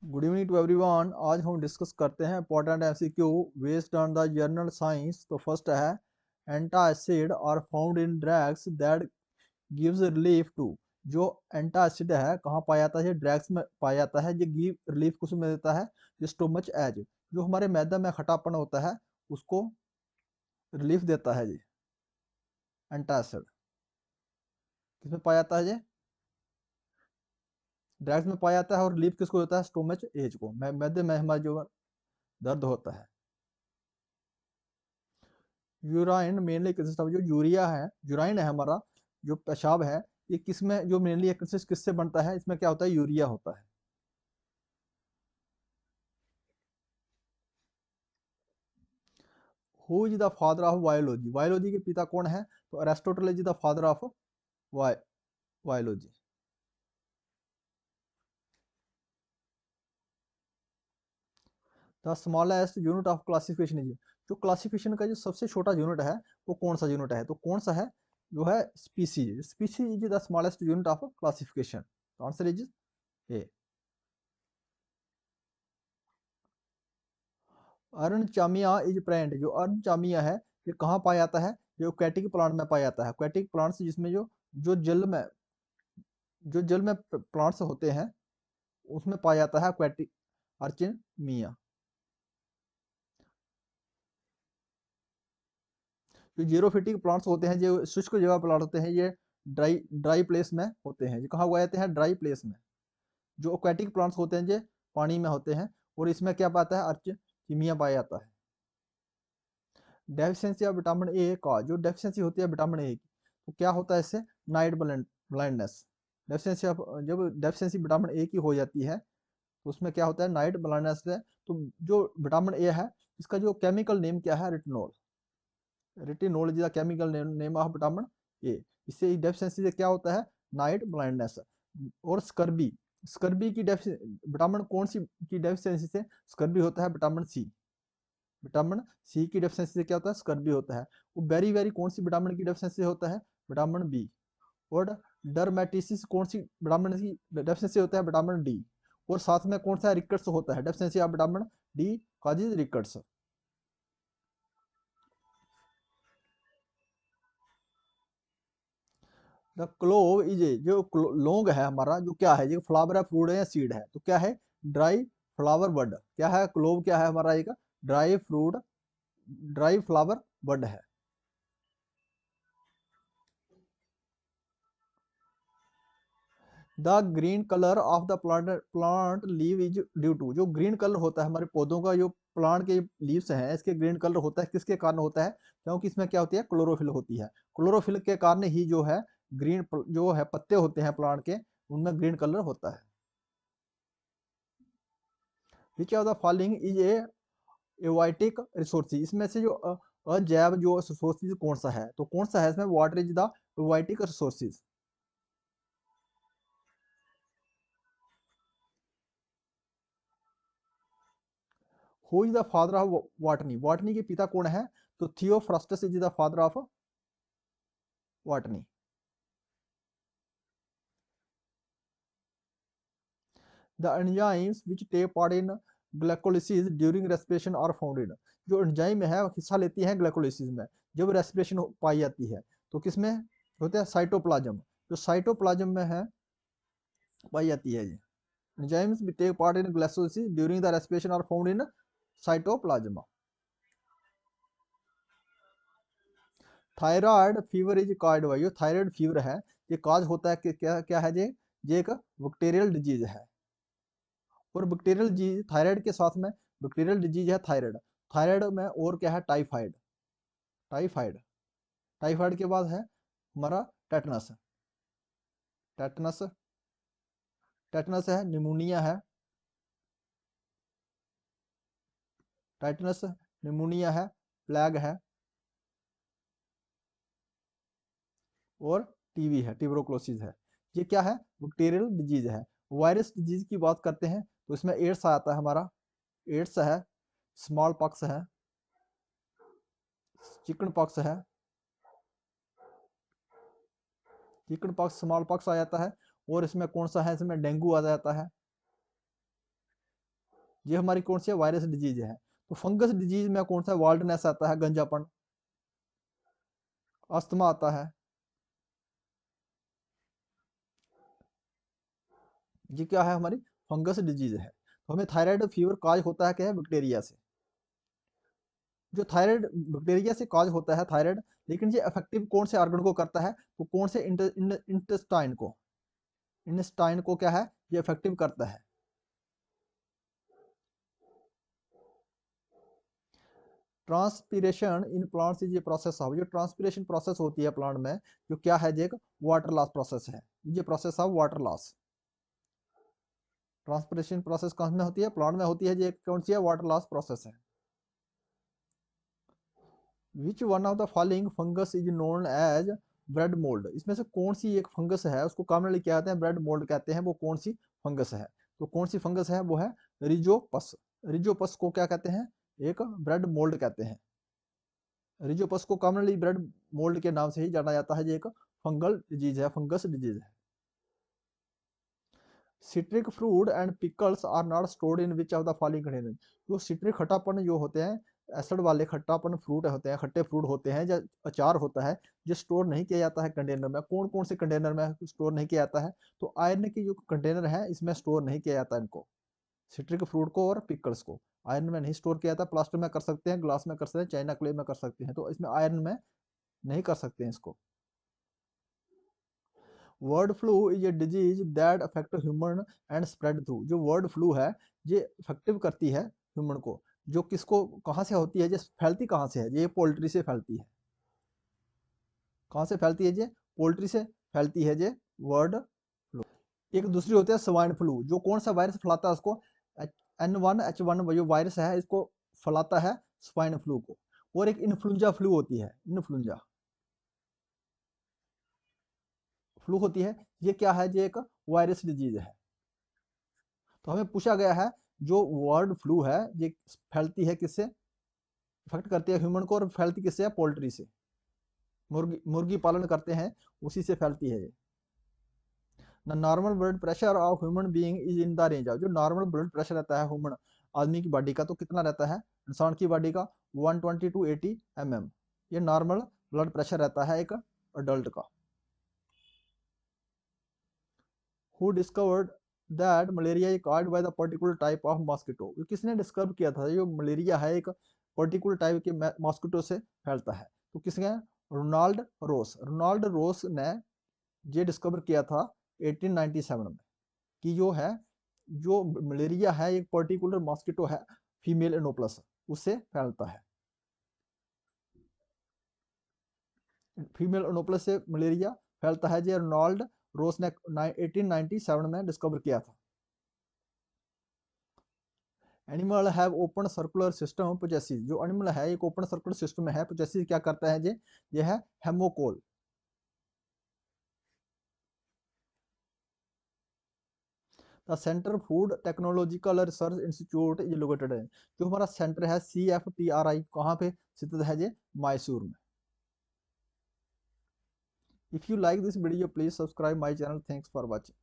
Good evening to everyone. आज हम discuss करते हैं important MCQ based on the general science. तो फर्स्ट है antacid are found in drugs that gives relief to. जो antacid है कहाँ पाया जाता है? ड्रग्स में पाया जाता है। ये गिव रिलीफ कुछ में देता है, जो स्टोमच एज, जो हमारे मैदा में खटापन होता है उसको रिलीफ देता है। जी एंटासिड किसमें पाया जाता है? ये ड्रग्स में पाया जाता है। और रिलीफ किसको देता है? स्टोमच एज को, मैदे में हमारा जो दर्द होता है। यूराइन मेनली कंसिस्ट ऑफ, जो यूरिया है, यूराइन है हमारा जो पेशाब है, ये किस में जो मेनली कंसिस्ट किससे बनता है? इसमें क्या होता है? यूरिया होता है। Who is the father of biology? Biology के पिता कौन है? तो Aristotle is the father of biology. The smallest unit of classification is, जो क्लासिफिकेशन का जो सबसे छोटा यूनिट है वो कौन सा यूनिट है? तो कौन सा है? जो है species. Species is the smallest unit of classification. Answer is A. Aerenchyma is present, जो अर्नचामिया है ये कहाँ पाया जाता है? जो aquatic प्लांट में पाया जाता है। aquatic प्लांट्स जिसमें जो जल में, जो जल में प्लांट्स होते हैं उसमें पाया जाता है aquatic अर्चिमिया। जो जीरोफिटिक प्लांट्स होते हैं, जो शुष्क जगह प्लांट होते हैं, ये ड्राई ड्राई प्लेस में होते हैं। जो कहाँ उगाए जाते हैं? ड्राई प्लेस में। जो aquatic प्लांट्स होते हैं जो पानी में होते हैं, और इसमें क्या पाता है? अर्चिमिया पाया जाता है। डेफिशिएंसी ऑफ विटामिन ए का, जो डेफिशिएंसी होती है विटामिन ए की, तो क्या होता है इससे? Night blindness. डेफिशिएंसी ऑफ, जब डेफिशिएंसी विटामिन ए की हो जाती है तो उसमें क्या होता है? नाइट ब्लाइंडनेस है। तो जो विटामिन ए है इसका जो केमिकल नेम क्या है? Retinol. Retinol is the chemical name of vitamin A. इससे डेफिशिएंसी से क्या होता है? Night blindness. और स्कर्बी, स्कर्बी की विटामिन कौन सी की डेफिशिएंसी से स्कर्बी होता है? Vitamin C. विटामिन सी की डेफिशिएंसी से क्या होता है? स्कर्बी होता है। वो वेरी वेरी कौन सी विटामिन की डेफिशिएंसी से होता है? Vitamin B. और डर्मेटिसिस कौन सी विटामिन की डेफिशिएंसी होता है? Vitamin D. और साथ में कौन सा रिकट्स होता है? Deficiency of vitamin D causes rickets. The clove is a, जो लौंग है हमारा, जो क्या है? ये फ्लावर है, फ्रूट है या सीड है? तो क्या है? Dry flower bud. क्या है? क्लोव क्या है हमारा? एक dry fruit, dry flower bud है। The green colour of the plant leave is due to, जो ग्रीन कलर होता है हमारे पौधों का, जो प्लांट के लीव्स हैं इसके ग्रीन कलर होता है, किसके कारण होता है? क्योंकि इसमें क्या होती है? क्लोरोफिल होती है। क्लोरोफिल के कारण ही जो है ग्रीन जो है पत्ते होते हैं प्लांट के, उनमें ग्रीन कलर होता है। Which of the following is a abiotic resources, इसमें से जो अजैव जो रिसोर्सेज कौन सा है? तो कौन सा है इसमें? Water is the abiotic resources. Who is the father of botany? Botany के पिता कौन है? तो Theophrastus is the father of botany. The enzymes which take part in glycolysis during respiration are found in, जो एंजाइम है हिस्सा लेती है ग्लाइकोलिसिस में जब रेस्पिरेशन पाई जाती है, तो किसमें होता है? साइटोप्लाज्म। जो साइटोप्लाज्म में है पाई जाती है ये। Enzymes which take part in glycolysis during the respiration are found in cytoplasm. Thyroid fever is caused by, जो थायराइड फीवर है ये कॉज होता है कि क्या क्या है? ये एक बैक्टीरियल डिजीज है। और बैक्टीरियल डिजीज थायराइड के साथ में बैक्टीरियल डिजीज है थायराइड। थायराइड में और क्या है? टाइफाइड। टाइफाइड, टाइफाइड के बाद है हमारा टेटनस। टेटनस, टेटनस है, निमोनिया है। टेटनस, निमोनिया है, प्लेग है, और टीबी है, ट्यूबरकुलोसिस है। ये क्या है? बैक्टीरियल डिजीज है। वायरस डिजीज की बात करते हैं तो इसमें एड्स आता है हमारा। एड्स है, स्मॉल पॉक्स है, चिकन पॉक्स है। चिकन पॉक्स, स्मॉल पॉक्स आ जाता है। और इसमें कौन सा है? इसमें डेंगू आ जाता है। ये हमारी कौन सी है, वायरस डिजीज है। तो फंगस डिजीज में कौन सा, वाल्डनेस आता है, गंजापन, अस्थमा आता है। ये क्या है, हमारी फंगस डिजीज है। तो हमें थायराइड फीवर काज होता है क्या है, बैक्टीरिया से। जो थायराइड बैक्टीरिया से काज होता है थायराइड, लेकिन ये इफेक्टिव कौन से ऑर्गन को करता है, तो कौन से इंटेस्टाइन को, इंटेस्टाइन को क्या है, ये इफेक्टिव करता है। ट्रांसपीरेशन इन प्लांट्स ये प्रोसेस ऑफ, जो ट्रांसपीरेशन प्रोसेस होती है प्लांट में, जो क्या है, जो एक वाटर लॉस प्रोसेस है, ये process of water loss. Transpiration process कहाँ में होती है, प्लांट में होती है, ये कौन सी है, वाटर लॉस प्रोसेस है। Which one of the following fungus is known as bread mould, इसमें से कौन सी एक फंगस है, उसको कॉमनली क्या कहते हैं, ब्रेड मोल्ड कहते हैं, वो कौन सी फंगस है। तो कौन सी फंगस है, वो है रिजोपस। रिजोपस को क्या कहते हैं, एक ब्रेड मोल्ड कहते हैं। रिजोपस को कॉमनली ब्रेड मोल्ड के नाम से ही जाना जाता है, ये एक फंगल डिजीज है, फंगस डिजीज है। Citric fruit and pickles are not stored in which of the following container, जो सिट्रिक खट्टापन जो होते हैं, एसिड वाले खट्टापन फ्रूट होते हैं, खट्टे फ्रूट होते हैं, या अचार होता है, जो स्टोर नहीं किया जाता है कंटेनर में, कौन कौन से कंटेनर में स्टोर नहीं किया जाता है, तो आयरन के जो कंटेनर है इसमें स्टोर नहीं किया जाता इनको, सिट्रिक फ्रूट को और पिकल्स को आयरन में नहीं स्टोर किया जाता। प्लास्टिक में कर सकते हैं, ग्लास में कर सकते हैं, चाइना क्ले में कर सकते हैं, तो इसमें आयरन में नहीं कर सकते हैं इसको। Bird flu is a disease that affect human and spread through, जो वर्ड फ्लू है ये इफेक्टिव करती है ह्यूमन को, जो किसको, कहाँ से होती है, ये फैलती कहाँ से है, ये पोल्ट्री से फैलती है। कहाँ से फैलती है ये, पोल्ट्री से फैलती है ये वर्ड फ्लू। एक दूसरी होती है स्वाइन फ्लू, जो कौन सा वायरस फैलाता है उसको, N1H1 जो वायरस है इसको फैलाता है स्वाइन फ्लू को। और एक इन्फ्लुएंजा फ्लू होती है, इन्फ्लुएंजा फ्लू होती है, ये क्या है, ये एक वायरस डिजीज है। तो हमें पूछा गया है, जो वर्ड फ्लू है ये फैलती है किससे, इफेक्ट करती है ह्यूमन को, और फैलती किससे है, पोल्ट्री से, मुर्गी मुर्गी पालन करते हैं उसी से फैलती है ये। The normal blood pressure of human being is in the range of, जो नॉर्मल ब्लड प्रेशर रहता है ह्यूमन आदमी की बॉडी का, तो कितना रहता है, इंसान की बॉडी का 120 टू 80 mm, ये नॉर्मल ब्लड प्रेशर रहता है एक अडल्ट का। Who discovered that malaria is caused by the particular type of mosquito, किसने डिस्कवर किया था, जो मलेरिया है एक पर्टिकुलर टाइप के मॉस्किटो से फैलता है, तो किसने, रोनाल्ड रोस। रोनाल्ड रोस ने ये डिस्कवर किया था 1897 में, कि जो है, जो मलेरिया है एक पर्टिकुलर मॉस्किटो है, फीमेल एनोप्लस, उससे फैलता है। फीमेल एनोप्लस से मलेरिया फैलता है, जो रोनाल्ड रोस ने 1897 में डिस्कवर किया था। Animal have open circular system possesses, जो एनिमल है एक ओपन सर्कुलर सिस्टम है, पोजेसिस क्या करता है ये है haemocoel. The centre food technological research institute is located है, जो हमारा सेंटर है CFTRI, कहाँ पे स्थित है ये, मैसूर में। If you like this video please subscribe my channel, thanks for watching.